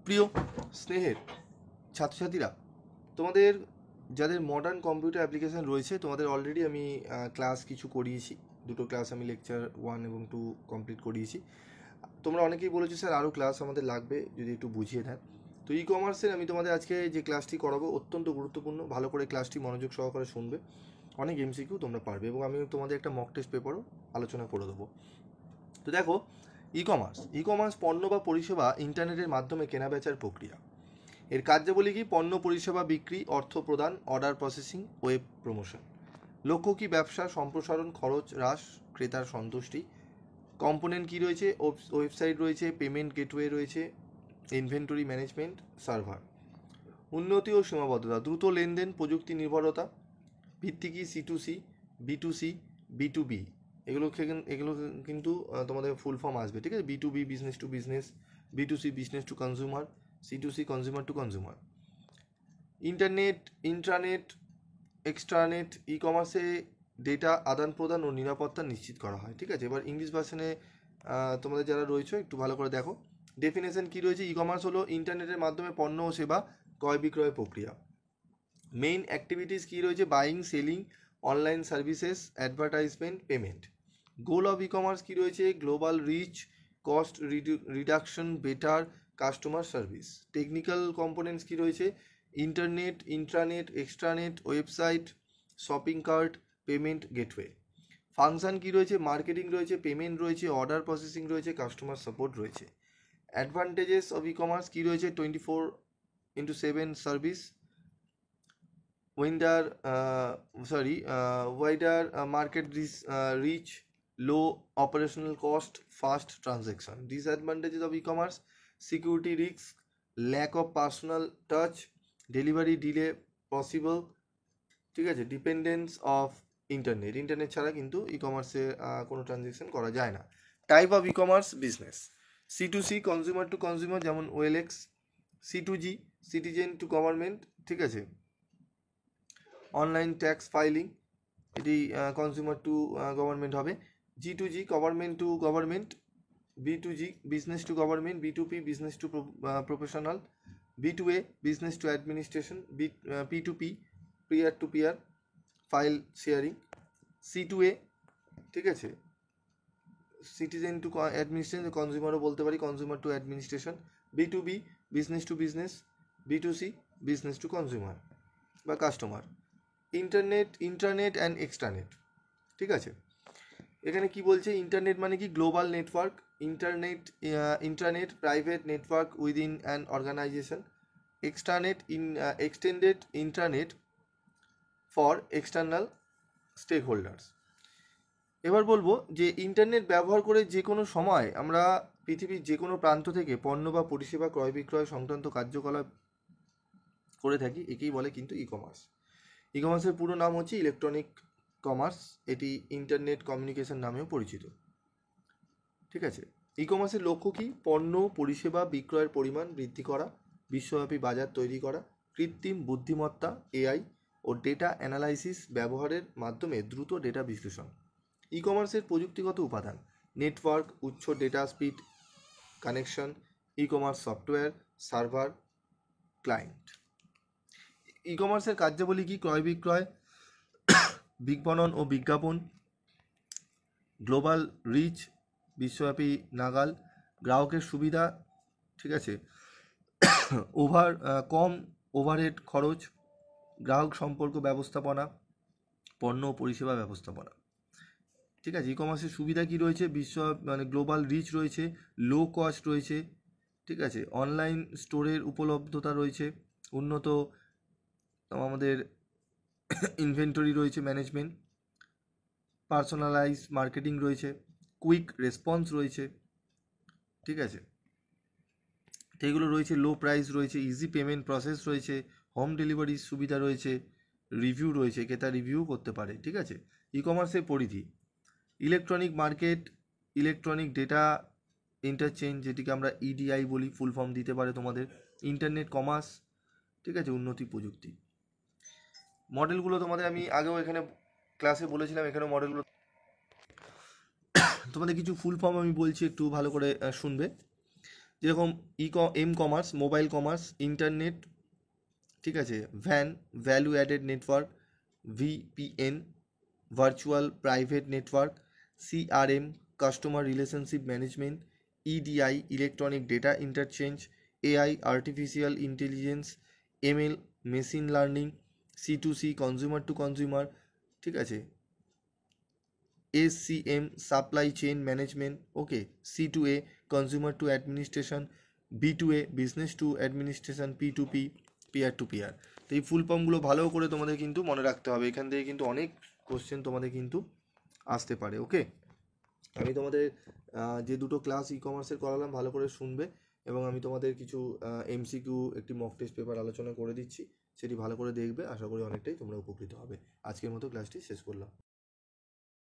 প্রিয় স্নেহের ছাত্রছাত্রীরা, তোমাদের যাদের মডার্ন কম্পিউটার অ্যাপ্লিকেশান রয়েছে, তোমাদের অলরেডি আমি ক্লাস কিছু করিয়েছি। দুটো ক্লাস আমি লেকচার 1 এবং 2 কমপ্লিট করিয়েছি। তোমরা অনেকেই বলেছো স্যার আরও ক্লাস আমাদের লাগবে, যদি একটু বুঝিয়ে দেন। তো ই কমার্সের আমি তোমাদের আজকে যে ক্লাসটি করাবো অত্যন্ত গুরুত্বপূর্ণ। ভালো করে ক্লাসটি মনোযোগ সহকারে শুনবে। অনেক এমসিকিউ তোমরা পারবে এবং আমি তোমাদের একটা মক টেস্ট পেপারও আলোচনা করে দেবো। তো দেখো, ই কমার্স পণ্য বা পরিষেবা ইন্টারনেটের মাধ্যমে কেনাবেচার প্রক্রিয়া। এর কার্যাবলী কি? পণ্য পরিষেবা বিক্রি, অর্থ প্রদান, অর্ডার প্রসেসিং, ওয়েব প্রমোশন। লক্ষ্য কি? ব্যবসা সম্প্রসারণ, খরচ হ্রাস, ক্রেতার সন্তুষ্টি। কম্পোনেন্ট কি রয়েছে? ওয়েবসাইট রয়েছে, পেমেন্ট গেটওয়ে রয়েছে, ইনভেন্টরি ম্যানেজমেন্ট, সার্ভার। উন্নতি ও সীমাবদ্ধতা, দ্রুত লেনদেন, প্রযুক্তি নির্ভরতা। ভিত্তি কি? C2C, B2C, B2B। এগুলো কিন্তু তোমাদের ফুল ফর্ম আসবে, ঠিক আছে? B2B business to business, B2C business to consumer, C2C consumer to consumer. Internet, intranet, extranet. E কমার্সে ডেটা আদান প্রদান ও নিরাপত্তা নিশ্চিত করা হয়, ঠিক আছে? এবার ইংলিশ ভার্সনে তোমাদের যারা রয়েছে একটু ভালো করে দেখো। ডেফিনেশন কি রয়েছে? ই কমার্স হলো ইন্টারনেটের মাধ্যমে পণ্য ও সেবা ক্রয় বিক্রয় প্রক্রিয়া। মেইন অ্যাক্টিভিটিস কী রয়েছে? Buying, selling, online services, advertisement, payment. Goal of e commerce কী রয়েছে? Global reach, cost reduction, better customer service. Technical components কী রয়েছে? Internet, intranet, extranet, website, shopping cart, payment gateway. Function কী রয়েছে? মার্কেটিং রয়েছে, payment রয়েছে, অর্ডার প্রসেসিং রয়েছে, customer support রয়েছে। অ্যাডভান্টেজেস অফ ই কমার্স কী রয়েছে? 24/7 service, wider market reach, low operational cost, fast transaction. Disadvantages of e-commerce: security risks, lack of personal touch, delivery delay possible, ঠিক আছে? Dependence of internet ছাড়া কিন্তু ই কমার্সে কোনো ট্রানজ্যাকশন করা যায় না। Type of e commerce business: C2C consumer to consumer, যেমন OLX। C2G citizen to government, ঠিক আছে? অনলাইন ট্যাক্স ফাইলিং, এটি কনজিউমার টু গভর্নমেন্ট হবে। G2G government to government. B2G business to government. B2P business to professional. B2A business to administration. P2P peer to peer file sharing. C2A, ঠিক আছে, citizen to administration, কনজিউমারও বলতে পারি, consumer to administration. B2B business to business. B2C business to consumer বা customer. Internet and extranet, ঠিক আছে? এখানে কি বলছে? ইন্টারনেট মানে কি? Global network. Internet private network within an organisation. Extended internet for external stakeholders. এবার বলবো যে ইন্টারনেট ব্যবহার করে যে কোনো সময় আমরা পৃথিবীর যে কোনো প্রান্ত থেকে পণ্য বা পরিষেবা ক্রয় বিক্রয় সংক্রান্ত কার্যকলাপ করে থাকি, একেই বলে কিন্তু ই কমার্স। ই কমার্সের পুরো নাম হচ্ছে ইলেকট্রনিক কমার্স। এটি ইন্টারনেট কমিউনিকেশন নামেও পরিচিত, ঠিক আছে? ই কমার্সের লক্ষ্য কী? পণ্য পরিষেবা বিক্রয়ের পরিমাণ বৃদ্ধি করা, বিশ্বব্যাপী বাজার তৈরি করা, কৃত্রিম বুদ্ধিমত্তা AI ও ডেটা অ্যানালাইসিস ব্যবহারের মাধ্যমে দ্রুত ডেটা বিশ্লেষণ। ই কমার্সের প্রযুক্তিগত উপাদান: নেটওয়ার্ক, উচ্চ data speed connection, e commerce software, server, client. E কমার্সের কার্যাবলী কি? ক্রয় বিক্রয়, বিপণন ও বিজ্ঞাপন, গ্লোবাল রিচ, বিশ্বব্যাপী নাগাল, গ্রাহকের সুবিধা, ঠিক আছে, কম ওভারহেড খরচ, গ্রাহক সম্পর্ক ব্যবস্থাপনা, পণ্য ও পরিষেবা ব্যবস্থাপনা, ঠিক আছে? ই কমার্সের সুবিধা কি রয়েছে? গ্লোবাল রিচ রয়েছে, লো কস্ট রয়েছে, ঠিক আছে? অনলাইন স্টোরের উপলব্ধতা রয়েছে, উন্নত আমাদের ইনভেন্টরি রয়েছে, ম্যানেজমেন্ট, পার্সোনালাইজ মার্কেটিং রয়েছে, কুইক রেসপন্স রয়েছে, ঠিক আছে? তো এগুলো রয়েছে। লো প্রাইস রয়েছে, ইজি পেমেন্ট প্রসেস রয়েছে, হোম ডেলিভারির সুবিধা রয়েছে, রিভিউ রয়েছে, ক্রেতা রিভিউ করতে পারে, ঠিক আছে? ই কমার্সের পরিধি: electronic market, electronic data interchange, যেটিকে আমরা EDI বলি, ফুল ফর্ম দিতে পারে তোমাদের। ইন্টারনেট কমার্স, ঠিক আছে, উন্নতি প্রযুক্তি। মডেলগুলো তোমাদের আমি আগেও এখানে ক্লাসে বলেছিলাম, এখানেও মডেলগুলো তোমাদের কিছু ফুল ফর্ম আমি বলছি, একটু ভালো করে শুনবে। যেরকম M commerce, mobile commerce, internet, ঠিক আছে, value added network, VPN, virtual private network, CRM, customer relationship management, EDI, electronic data interchange, AI, artificial intelligence, ML, machine learning, সি2সি, কনজিউমার টু কনজিউমার, ঠিক আছে, SCM, supply chain management, okay, C two A, consumer to administration, B two A, business to administration, পি2পি, peer to peer. তো এই ফুল ফর্মগুলো ভালো করে তোমাদের কিন্তু মনে রাখতে হবে, এখান থেকে কিন্তু অনেক কোশ্চেন তোমাদের কিন্তু আসতে পারে। ওকে, আমি তোমাদের যে দুটো ক্লাস ই কমার্সের করালাম ভালো করে শুনবে, এবং আমি তোমাদের কিছু এমসিকিউ, একটি মক টেস্ট পেপার আলোচনা করে দিচ্ছি, সেটি ভালো করে দেখবে, আশা করি অনেকটাই তোমরা উপকৃত হবে। আজকের মতো ক্লাসটি শেষ করলাম।